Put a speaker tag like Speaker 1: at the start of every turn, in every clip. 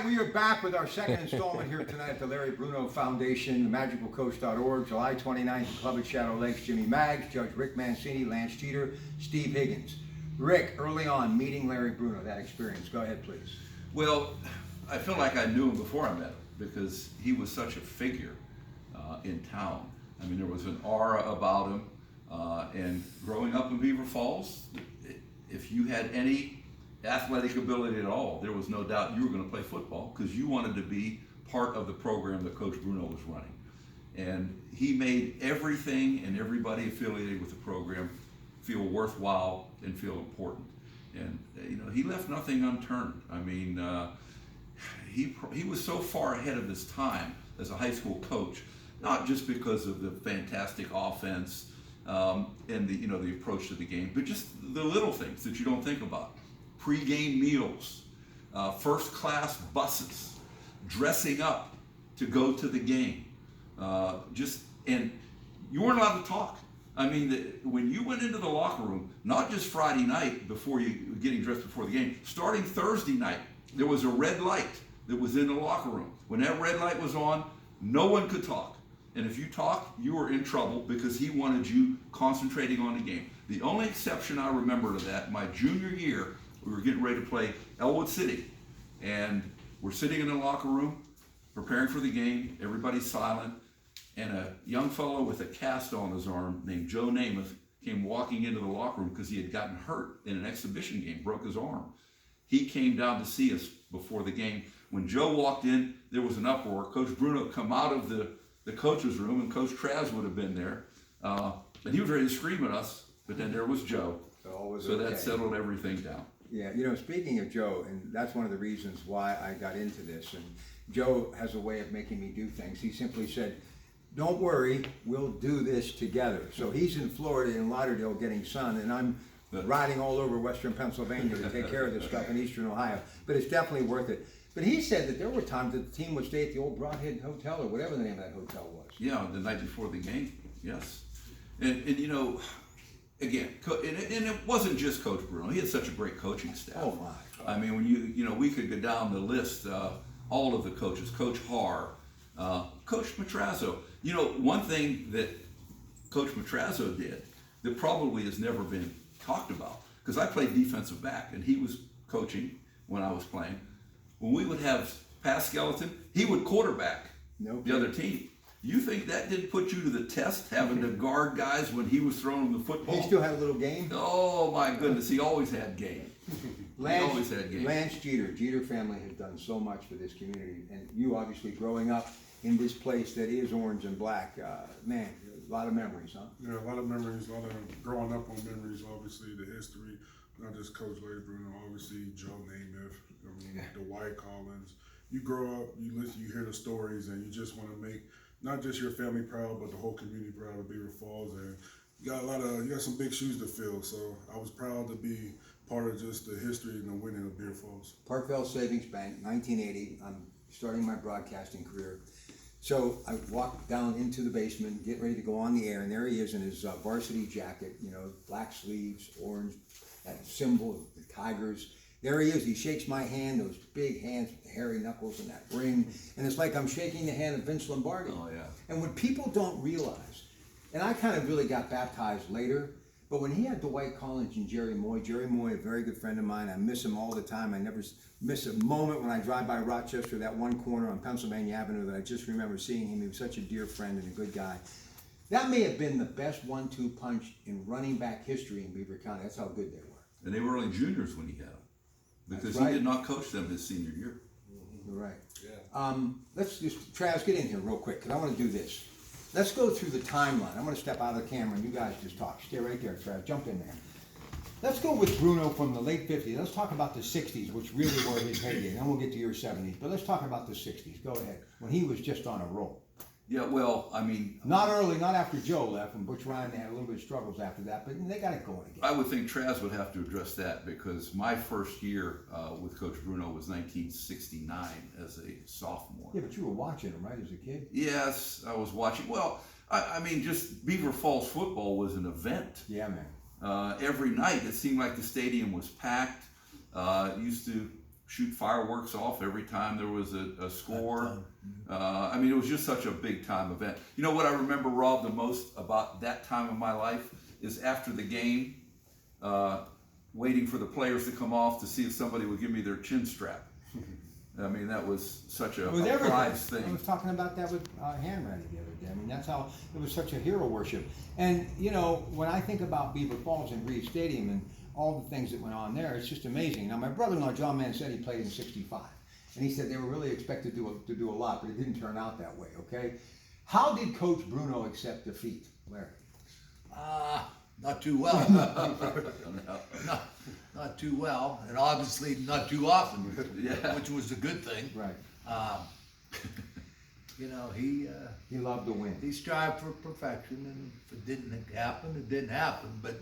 Speaker 1: right, we are back with our second installment here tonight at the Larry Bruno Foundation, magicalcoach.org, July 29th, Club at Shadow Lakes. Jimmy Maggs, Judge Rick Mancini, Lance Jeter, Steve Higgins. Rick, early on, meeting Larry Bruno, that experience. Go ahead, please.
Speaker 2: Well, I feel like I knew him before I met him because he was such a figure in town. I mean, there was an aura about him. And growing up in Beaver Falls, if you had any athletic ability at all, there was no doubt you were going to play football because you wanted to be part of the program that Coach Bruno was running. And he made everything and everybody affiliated with the program feel worthwhile and feel important. And you know, he left nothing unturned. I mean, he was so far ahead of his time as a high school coach, not just because of the fantastic offense and the approach to the game, but just the little things that you don't think about. Pre-game meals, first-class buses, dressing up to go to the game. And you weren't allowed to talk. I mean, when you went into the locker room, not just Friday night before you getting dressed before the game, starting Thursday night, there was a red light that was in the locker room. When that red light was on, no one could talk. And if you talked, you were in trouble because he wanted you concentrating on the game. The only exception I remember to that, my junior year, we were getting ready to play Elwood City. And we're sitting in the locker room, preparing for the game. Everybody's silent. And a young fellow with a cast on his arm named Joe Namath came walking into the locker room because he had gotten hurt in an exhibition game, broke his arm. He came down to see us before the game. When Joe walked in, there was an uproar. Coach Bruno come out of the coach's room, and Coach Traz would have been there. And he was ready to scream at us, but then there was Joe. So that settled everything down.
Speaker 1: Yeah, you know, speaking of Joe, and that's one of the reasons why I got into this, and Joe has a way of making me do things. He simply said, don't worry, we'll do this together. So he's in Florida in Lauderdale getting sun, and I'm riding all over western Pennsylvania to take care of this stuff in eastern Ohio. But it's definitely worth it. But he said that there were times that the team would stay at the old Broadhead Hotel or whatever the name of that hotel was.
Speaker 2: Yeah, the night before the game, yes. And you know, again, and it wasn't just Coach Bruno. He had such a great coaching staff.
Speaker 1: Oh my!
Speaker 2: I mean, when we could go down the list, all of the coaches, Coach Haar, Coach Matrazzo. You know, one thing that Coach Matrazzo did that probably has never been talked about, because I played defensive back and he was coaching when I was playing. When we would have pass skeleton, he would quarterback the other team. You think that didn't put you to the test, having to guard guys when he was throwing the football?
Speaker 1: He still had a little game?
Speaker 2: Oh, my goodness. He always had game.
Speaker 1: Lance Jeter family has done so much for this community. And you obviously growing up in this place that is orange and black, man, a lot of memories, huh?
Speaker 3: Yeah, a lot of memories, a lot of growing up on memories, obviously, the history, not just Coach Larry Bruno, obviously Joe Namath, Dwight Collins. You grow up, you listen, you hear the stories, and you just want to make not just your family proud, but the whole community proud of Beaver Falls. And you got some big shoes to fill. So I was proud to be part of just the history and the winning of Beaver Falls.
Speaker 1: Parkville Savings Bank, 1980. I'm starting my broadcasting career. So I walked down into the basement, get ready to go on the air, and there he is in his varsity jacket, you know, black sleeves, orange, that symbol of the Tigers. There he is. He shakes my hand, those big hands with the hairy knuckles and that ring. And it's like I'm shaking the hand of Vince Lombardi.
Speaker 2: Oh, yeah.
Speaker 1: And what people don't realize, and I kind of really got baptized later, but when he had Dwight Collins and Jerry Moy, a very good friend of mine, I miss him all the time. I never miss a moment when I drive by Rochester, that one corner on Pennsylvania Avenue that I just remember seeing him. He was such a dear friend and a good guy. That may have been the best 1-2 punch in running back history in Beaver County. That's how good they were.
Speaker 2: And they were only juniors when he had them. Because
Speaker 1: right.
Speaker 2: He did not coach them his senior year.
Speaker 1: You're right. Yeah. Let's just, Travis, get in here real quick, because I want to do this. Let's go through the timeline. I'm going to step out of the camera and you guys just talk. Stay right there, Travis. Jump in there. Let's go with Bruno from the late 50s. Let's talk about the 60s, which really were his heyday. Then we'll get to your 70s. But let's talk about the 60s. Go ahead. When he was just on a roll.
Speaker 2: Yeah, well, I mean...
Speaker 1: Not early, not after Joe left, and Butch Ryan had a little bit of struggles after that, but they got it going again.
Speaker 2: I would think Traz would have to address that, because my first year with Coach Bruno was 1969 as a sophomore.
Speaker 1: Yeah, but you were watching him, right, as a kid?
Speaker 2: Yes, I was watching. Well, I mean, just Beaver Falls football was an event.
Speaker 1: Yeah, man.
Speaker 2: Every night, it seemed like the stadium was packed. Used to shoot fireworks off every time there was a score. I mean, it was just such a big time event. You know what I remember, Rob, the most about that time of my life is after the game, waiting for the players to come off to see if somebody would give me their chin strap. I mean, that was such a prize thing.
Speaker 1: I was talking about that with Hanratty the other day. I mean, that's how it was such a hero worship. And, you know, when I think about Beaver Falls and Reed Stadium and all the things that went on there, it's just amazing. Now, my brother-in-law, John Mancetti, played in '65. And he said they were really expected to do a lot, but it didn't turn out that way, okay? How did Coach Bruno accept defeat, Larry?
Speaker 4: Not too well. not too well, and obviously not too often, which was a good thing.
Speaker 1: Right.
Speaker 4: You know, he
Speaker 1: loved to win.
Speaker 4: He strived for perfection, and if it didn't happen, it didn't happen. But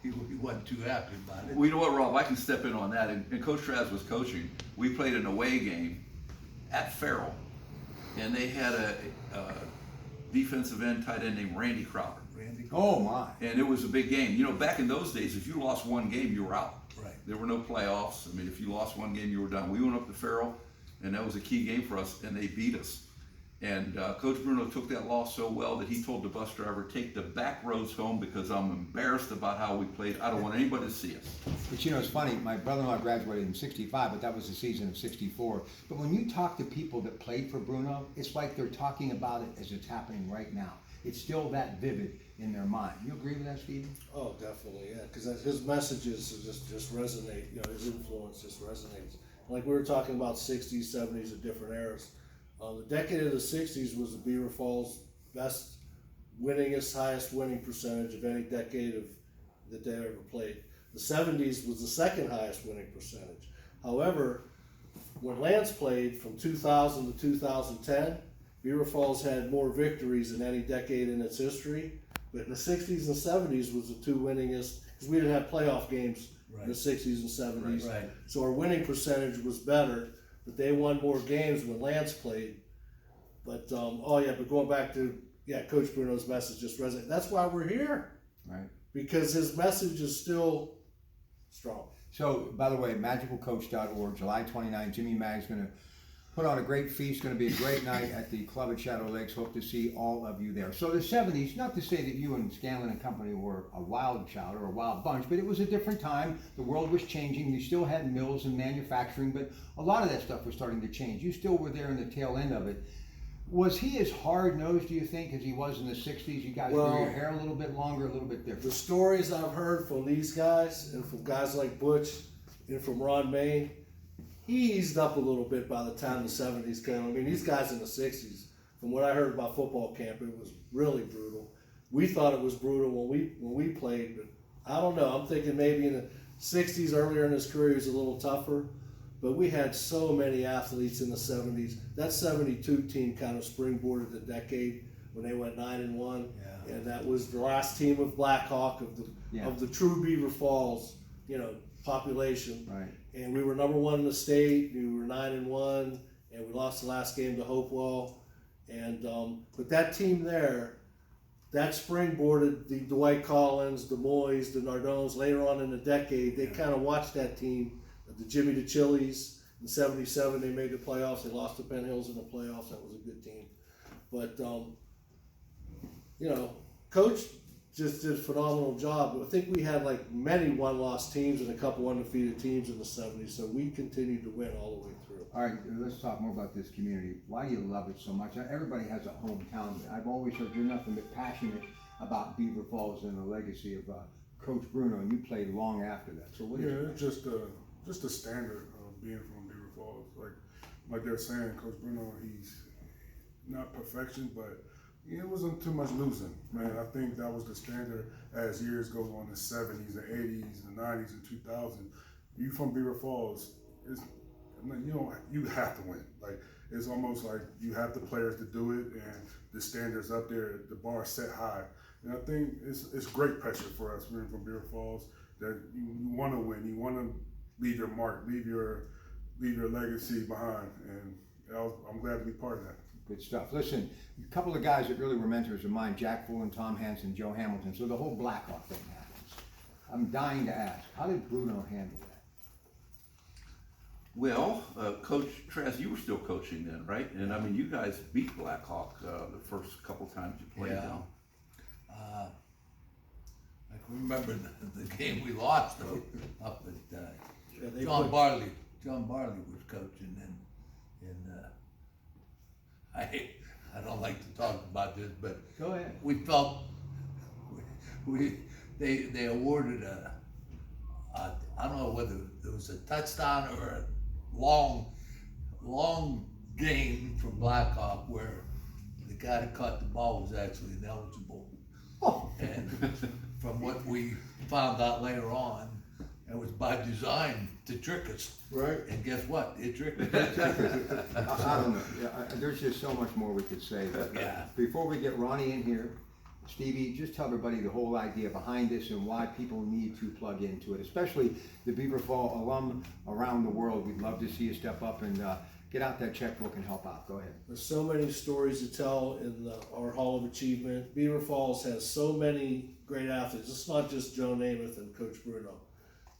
Speaker 4: he wasn't too happy about it.
Speaker 2: Well, you know what, Rob? I can step in on that. And Coach Traz was coaching. We played an away game at Farrell, and they had a defensive end, tight end named Randy Crowder.
Speaker 1: Oh my!
Speaker 2: And it was a big game. You know, back in those days, if you lost one game, you were out.
Speaker 4: Right.
Speaker 2: There were no playoffs. I mean, if you lost one game, you were done. We went up to Farrell, and that was a key game for us, and they beat us. And Coach Bruno took that loss so well that he told the bus driver, take the back roads home because I'm embarrassed about how we played. I don't want anybody to see us.
Speaker 1: But you know, it's funny, my brother-in-law graduated in '65, but that was the season of '64. But when you talk to people that played for Bruno, it's like they're talking about it as it's happening right now. It's still that vivid in their mind. You agree with that, Stephen?
Speaker 5: Oh, definitely, yeah, because his messages just resonate, you know, his influence just resonates. Like we were talking about '60s, '70s, and different eras. The decade of the '60s was the Beaver Falls best, winningest, highest winning percentage of any decade that they ever played. The '70s was the second highest winning percentage. However, when Lance played from 2000 to 2010, Beaver Falls had more victories than any decade in its history. But in the '60s and '70s was the two winningest, because we didn't have playoff games in the '60s and '70s.
Speaker 4: Right.
Speaker 5: So our winning percentage was better, but they won more games when Lance played. But but going back to Coach Bruno's message just resonates. That's why we're here,
Speaker 1: Right.
Speaker 5: because his message is still strong.
Speaker 1: So, by the way, magicalcoach.org, July 29th, Jimmy Mag's going to put on a great feast. Going to be a great night at the club at Shadow Lakes. Hope to see all of you there. So the '70s, not to say that you and Scanlon and company were a wild child or a wild bunch, but it was a different time. The world was changing. You still had mills and manufacturing, but a lot of that stuff was starting to change. You still were there in the tail end of it. Was he as hard-nosed, do you think, as he was in the '60s? You guys grew your hair a little bit longer, a little bit different.
Speaker 5: The stories I've heard from these guys and from guys like Butch and from Ron Main, he eased up a little bit by the time the '70s came. I mean, these guys in the '60s, from what I heard about football camp, it was really brutal. We thought it was brutal when we played, but I don't know. I'm thinking maybe in the '60s, earlier in his career, he was a little tougher. But we had so many athletes in the '70s. That '72 team kind of springboarded the decade when they went 9-1, and that was the last team of Blackhawk of the true Beaver Falls, population.
Speaker 1: Right.
Speaker 5: And we were number one in the state. We were 9-1, and we lost the last game to Hopewell. And but that team there, that springboarded the Dwight Collins, the Moyes, the Nardones. Later on in the decade, they kind of watched that team. The Jimmy DeChillies in '77, they made the playoffs. They lost to Penn Hills in the playoffs. That was a good team. But, Coach just did a phenomenal job. I think we had like many one-loss teams and a couple undefeated teams in the '70s. So we continued to win all the way through.
Speaker 1: All right, let's talk more about this community. Why do you love it so much? Everybody has a hometown. I've always heard you're nothing but passionate about Beaver Falls and the legacy of Coach Bruno, and you played long after that. So what is it?
Speaker 3: It's just a standard of being from Beaver Falls. Like they're saying, Coach Bruno, he's not perfection, but it wasn't too much losing. Man, I think that was the standard as years go on, the '70s, the '80s, the '90s, and 2000. You from Beaver Falls, you have to win. Like it's almost like you have the players to do it, and the standards up there, the bar set high. And I think it's great pressure for us being from Beaver Falls that you want to win, you want to leave your mark, leave your legacy behind, and I'm glad to be part of that.
Speaker 1: Good stuff. Listen, a couple of guys that really were mentors of mine, Jack Full and Tom Hansen, Joe Hamilton. So the whole Blackhawk thing happens. I'm dying to ask, how did Bruno handle that?
Speaker 2: Well, Coach Trask, you were still coaching then, right? And I mean, you guys beat Blackhawk the first couple times you played
Speaker 4: Yeah.
Speaker 2: down.
Speaker 4: I can remember the game we lost though, up at,
Speaker 5: Yeah, they
Speaker 4: John
Speaker 5: put-
Speaker 4: Barley. John Barley was coaching and I don't like to talk about this, but
Speaker 1: Go ahead.
Speaker 4: we felt, they awarded I don't know whether it was a touchdown or a long game for Blackhawk where the guy that caught the ball was actually ineligible. And from what we found out later on, it was by design to trick us.
Speaker 5: Right.
Speaker 4: And guess what? It tricked us.
Speaker 1: I don't know, there's just so much more we could say, but
Speaker 4: Yeah.
Speaker 1: before we get Ronnie in here, Stevie, just tell everybody the whole idea behind this and why people need to plug into it, especially the Beaver Fall alum around the world. We'd love to see you step up and get out that checkbook and help out. Go ahead.
Speaker 5: There's so many stories to tell in our Hall of Achievement. Beaver Falls has so many great athletes. It's not just Joe Namath and Coach Bruno.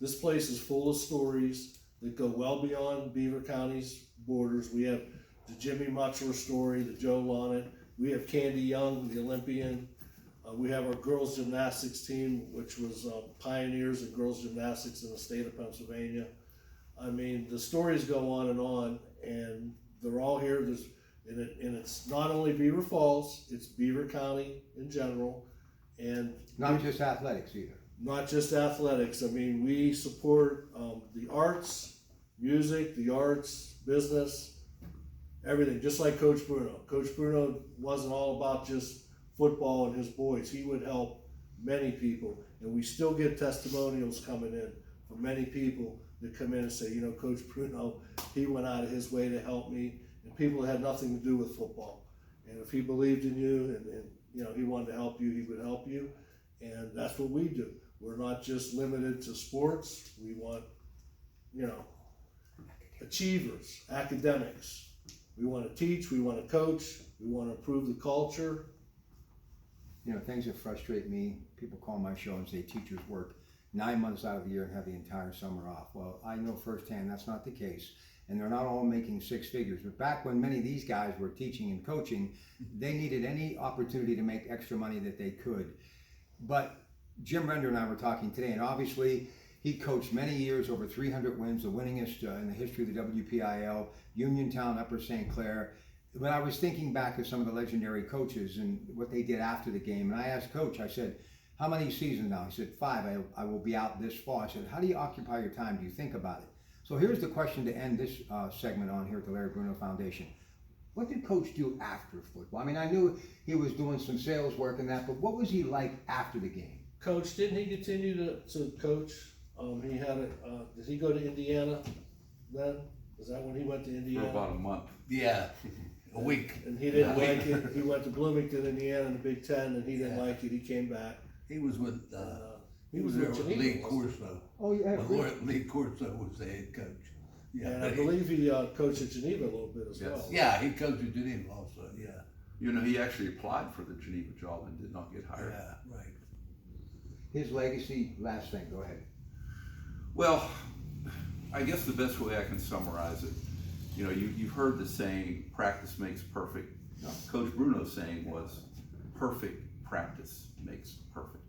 Speaker 5: This place is full of stories that go well beyond Beaver County's borders. We have the Jimmy Mutchler story, the Joe Lonnet. We have Candy Young, the Olympian. We have our girls gymnastics team, which was pioneers in girls gymnastics in the state of Pennsylvania. I mean, the stories go on, and they're all here. And it's not only Beaver Falls, it's Beaver County in general, and
Speaker 1: Not just athletics either.
Speaker 5: not just athletics. I mean, we support the arts, music, the arts, business, everything, just like Coach Bruno. Coach Bruno wasn't all about just football and his boys. He would help many people, and we still get testimonials coming in from many people that come in and say, you know, Coach Bruno, he went out of his way to help me, and people that had nothing to do with football. And if he believed in you and you know, he wanted to help you, he would help you. And that's what we do. We're not just limited to sports. We want, you know, achievers, academics. We want to teach, we want to coach, we want to improve the culture.
Speaker 1: You know, things that frustrate me, people call my show and say teachers work 9 months out of the year and have the entire summer off. Well, I know firsthand that's not the case. And they're not all making six figures. But back when many of these guys were teaching and coaching, they needed any opportunity to make extra money that they could. But Jim Render and I were talking today, and obviously he coached many years, over 300 wins, the winningest in the history of the WPIL, Uniontown, Upper St. Clair. But I was thinking back of some of the legendary coaches and what they did after the game. And I asked Coach, I said, how many seasons now? He said, 5. I will be out this fall. I said, how do you occupy your time? Do you think about it? So here's the question to end this segment on here at the Larry Bruno Foundation. What did Coach do after football? I mean, I knew he was doing some sales work and that, but what was he like after the game?
Speaker 5: Coach, didn't he continue to coach? He had did he go to Indiana then? Is that when he went to
Speaker 2: For
Speaker 5: Indiana?
Speaker 2: about a month.
Speaker 4: Yeah, a week.
Speaker 5: And he didn't like it. He went to Bloomington, Indiana in the Big Ten, and he didn't like it. He came back.
Speaker 4: He was with,
Speaker 5: He was
Speaker 4: there
Speaker 5: with
Speaker 4: with
Speaker 5: Geneva,
Speaker 4: Lee
Speaker 5: wasn't he?
Speaker 4: Corso.
Speaker 1: Oh, yeah.
Speaker 4: When Lee Corso was the head coach. Yeah,
Speaker 5: And I believe he coached at Geneva a little bit as
Speaker 2: Yes.
Speaker 5: well.
Speaker 4: yeah, he coached at Geneva also, yeah.
Speaker 2: You know, he actually applied for the Geneva job and did not get hired.
Speaker 4: Yeah, right.
Speaker 1: His legacy, last thing, go ahead.
Speaker 2: Well, I guess the best way I can summarize it, you know, you've heard the saying, practice makes perfect. Coach Bruno's saying was, perfect practice makes perfect.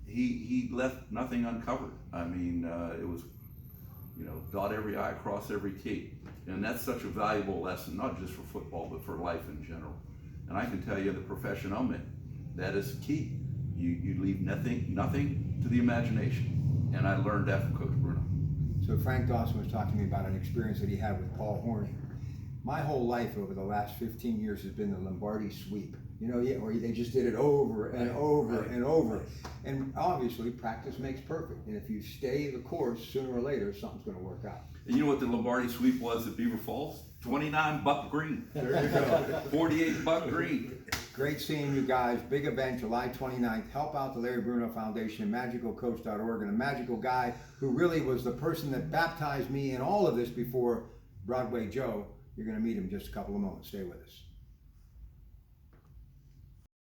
Speaker 2: He left nothing uncovered. I mean, it was, you know, dot every I, cross every T. And that's such a valuable lesson, not just for football, but for life in general. And I can tell you the profession I'm in, that is key. You leave nothing to the imagination. And I learned that from Coach Bruno.
Speaker 1: So Frank Dawson was talking to me about an experience that he had with Paul Hornung. My whole life over the last 15 years has been the Lombardi sweep. You know, where they just did it over and over and over. And obviously, practice makes perfect. And if you stay the course, sooner or later, something's going to work out.
Speaker 2: And you know what the Lombardi sweep was at Beaver Falls? 29 Buck Green.
Speaker 1: There you go.
Speaker 2: 48 Buck Green.
Speaker 1: Great seeing you guys. Big event, July 29th. Help out the Larry Bruno Foundation, magicalcoach.org, and a magical guy who really was the person that baptized me in all of this before Broadway Joe. You're going to meet him in just a couple of moments. Stay with us.